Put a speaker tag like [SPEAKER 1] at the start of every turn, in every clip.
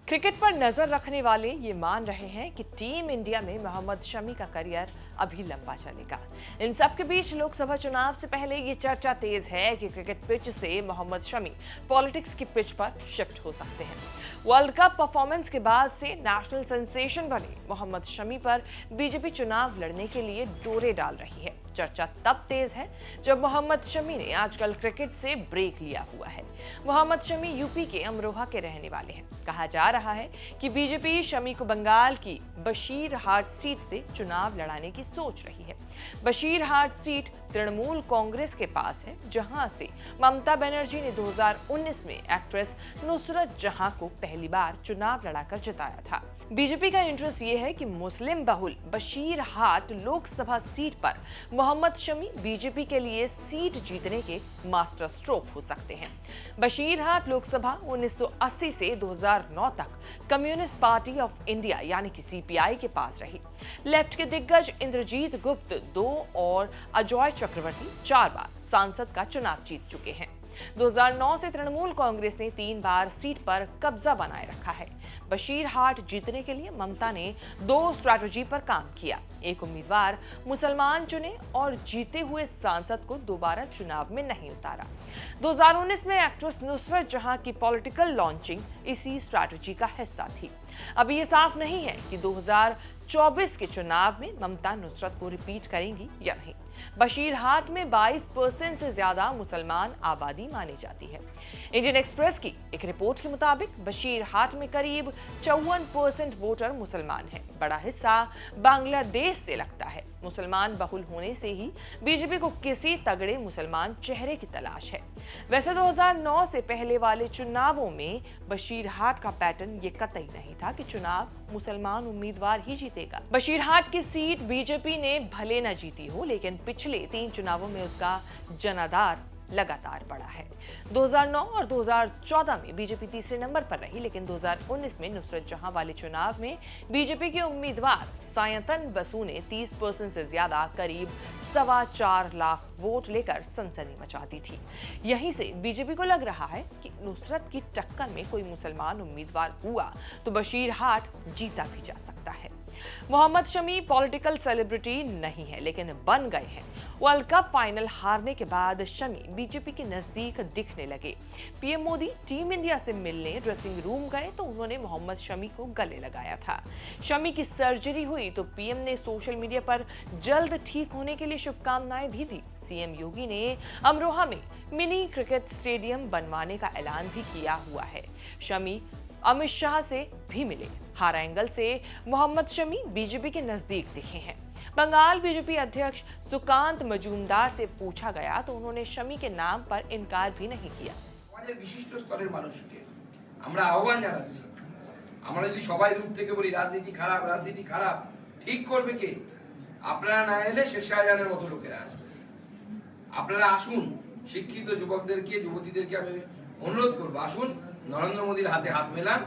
[SPEAKER 1] Cricket पर नजर रखने वाले ये मान रहे हैं कि टीम इंडिया में मोहम्मद शमी का करियर अभी लंबा चलेगा। इन सब के बीच लोकसभा चुनाव से पहले ये चर्चा तेज है कि क्रिकेट पिच से मोहम्मद शमी पॉलिटिक्स की पिच पर शिफ्ट हो सकते हैं। वर्ल्ड कप परफॉर्मेंस के बाद से नेशनल सेंसेशन बने मोहम्मद शमी पर बीजेपी चुनाव लड़ने के लिए डोरे डाल रही है। चर्चा तब तेज है जब मोहम्मद शमी ने आजकल क्रिकेट से ब्रेक लिया हुआ है। मोहम्मद शमी यूपी के अमरोहा के रहने वाले हैं। कहा जा रहा है कि बीजेपी शमी को बंगाल की बशीरहाट सीट से चुनाव लड़ाने की सोच रही है। बशीरहाट सीट तृणमूल कांग्रेस के पास है, जहां से ममता बनर्जी ने 2019 में एक्ट्रेस नुसरत जहां को पहली बार चुनाव लड़ाकर जिताया था। बीजेपी का इंटरेस्ट ये है कि मुस्लिम बहुल बशीरहाट लोकसभा सीट पर मोहम्मद शमी बीजेपी के लिए सीट जीतने के मास्टर स्ट्रोक हो सकते हैं। बशीरहाट लोकसभा 1980 से 2009 तक कम्युनिस्ट पार्टी ऑफ इंडिया यानी कि सीपीआई के पास रही। लेफ्ट के दिग्गज इंद्रजीत गुप्त 2 और अजय चक्रवर्ती 4 बार सांसद का चुनाव जीत चुके हैं। 2009 से तृणमूल कांग्रेस ने 3 बार सीट पर कब्जा बनाए रखा है। बशीरहाट जीतने के लिए ममता ने 2 स्ट्रैटेजी पर काम किया। एक उम्मीदवार मुसलमान चुने और जीते हुए सांसद को दोबारा चुनाव में नहीं उतारा। 2019 में एक्ट्रेस नुसरत जहां की पॉलिटिकल लॉन्चिंग इसी स्ट्रैटेजी का हिस्सा थी। अभी ये साफ नहीं है कि 2024 के चुनाव में ममता नुसरत को रिपीट करेंगी या नहीं। बशीरहाट में 22% से ज्यादा मुसलमान आबादी मानी जाती है। इंडियन एक्सप्रेस की एक रिपोर्ट के मुताबिक बशीरहाट में करीब 54% वोटर मुसलमान हैं। बड़ा हिस्सा बांग्लादेश से लगता है। मुसलमान बहुल होने से ही बीजेपी को किसी तगड़े मुसलमान चेहरे की तलाश है। वैसे 2009 से पहले वाले चुनावों में बशीरहाट का पैटर्न ये कतई नहीं था कि चुनाव मुसलमान उम्मीदवार ही जीतेगा। बशीरहाट की सीट बीजेपी ने भले न जीती हो, लेकिन पिछले 3 चुनावों में उसका जनाधार लगातार बढ़ा है। 2009 और 2014 में बीजेपी तीसरे नंबर पर रही, लेकिन 2019 में नुसरत जहां वाले चुनाव में बीजेपी के उम्मीदवार सायतन बसु ने 30% से ज्यादा करीब 4.25 लाख वोट लेकर सनसनी मचा दी थी। यहीं से बीजेपी को लग रहा है कि नुसरत की टक्कर में कोई मुसलमान उम्मीदवार हुआ तो बशीरहाट जीता भी जा सकता है। मोहम्मद शमी पॉलिटिकल सेलिब्रिटी नहीं है, लेकिन बन गए हैं। वर्ल्ड कप फाइनल हारने के बाद शमी बीजेपी के नजदीक दिखने लगे। पीएम मोदी टीम इंडिया से मिलने ड्रेसिंग रूम गए तो उन्होंने मोहम्मद शमी को गले लगाया था। शमी की सर्जरी हुई तो पीएम ने सोशल मीडिया पर जल्द ठीक होने के लिए शुभकामनाएं भी दी। सीएम योगी ने अमरोहा में मिनी क्रिकेट स्टेडियम बनवाने का ऐलान भी किया हुआ है। शमी अमित शाह से भी मिले। हर एंगल से मोहम्मद शमी बीजेपी के नजदीक दिखे हैं। बंगाल बीजेपी अध्यक्ष सुकांत मजूमदार से पूछा गया तो उन्होंने शमी के नाम पर इनकार भी नहीं किया।
[SPEAKER 2] সমাজের বিশিষ্ট স্তরের মানুষকে আমরা আহ্বান জানাচ্ছি, আমরা যদি সবাই দূর থেকে বলি রাজনীতি খারাপ, ঠিক করবে কে? আপনারা না এলে শেখ শাহজাহানের মতো লোকেরা আসবে। আপনারা আসুন, শিক্ষিত যুবকদেরকে যুবতীদেরকে আমি অনুরোধ করব, আসুন নরেন্দ্র মোদীর হাতে হাত মেলান,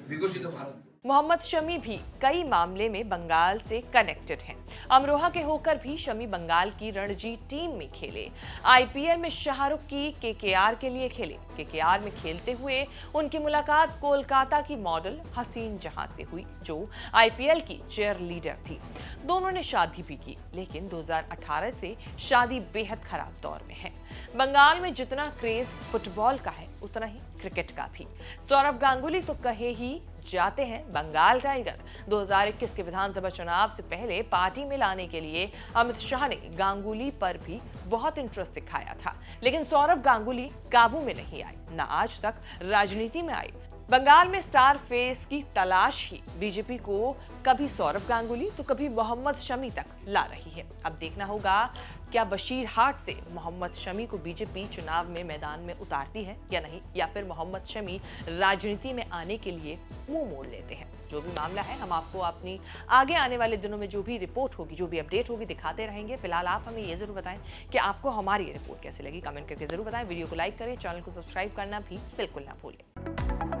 [SPEAKER 2] বিকশিত ভারত।
[SPEAKER 1] मोहम्मद शमी भी कई मामले में बंगाल से कनेक्टेड हैं। अमरोहा के होकर भी शमी बंगाल की रणजी टीम में खेले। आईपीएल में शाहरुख की केकेआर के लिए खेले। केकेआर में खेलते हुए उनकी मुलाकात कोलकाता की मॉडल हसीन जहां से हुई, जो आईपीएल की चेयर लीडर थी। दोनों ने शादी भी की, लेकिन 2018 से शादी बेहद खराब दौर में है। बंगाल में जितना क्रेज फुटबॉल का है, उतना ही क्रिकेट का भी। सौरव गांगुली तो कहे ही जाते हैं बंगाल टाइगर। 2021 के विधानसभा चुनाव से पहले पार्टी में लाने के लिए अमित शाह ने गांगुली पर भी बहुत इंटरेस्ट दिखाया था, लेकिन सौरव गांगुली काबू में नहीं आए, न आज तक राजनीति में आए। बंगाल में स्टार फेस की तलाश ही बीजेपी को कभी सौरव गांगुली तो कभी मोहम्मद शमी तक ला रही है। अब देखना होगा क्या बशीरहाट से मोहम्मद शमी को बीजेपी चुनाव में मैदान में उतारती है या नहीं, या फिर मोहम्मद शमी राजनीति में आने के लिए मुंह मोड़ लेते हैं। जो भी मामला है, हम आपको अपनी आगे आने वाले दिनों में जो भी रिपोर्ट होगी, जो भी अपडेट होगी, दिखाते रहेंगे। फिलहाल आप हमें ये जरूर बताएं कि आपको हमारी ये रिपोर्ट कैसी लगी। कमेंट करके जरूर बताएं। वीडियो को लाइक करें, चैनल को सब्सक्राइब करना भी बिल्कुल ना भूलें।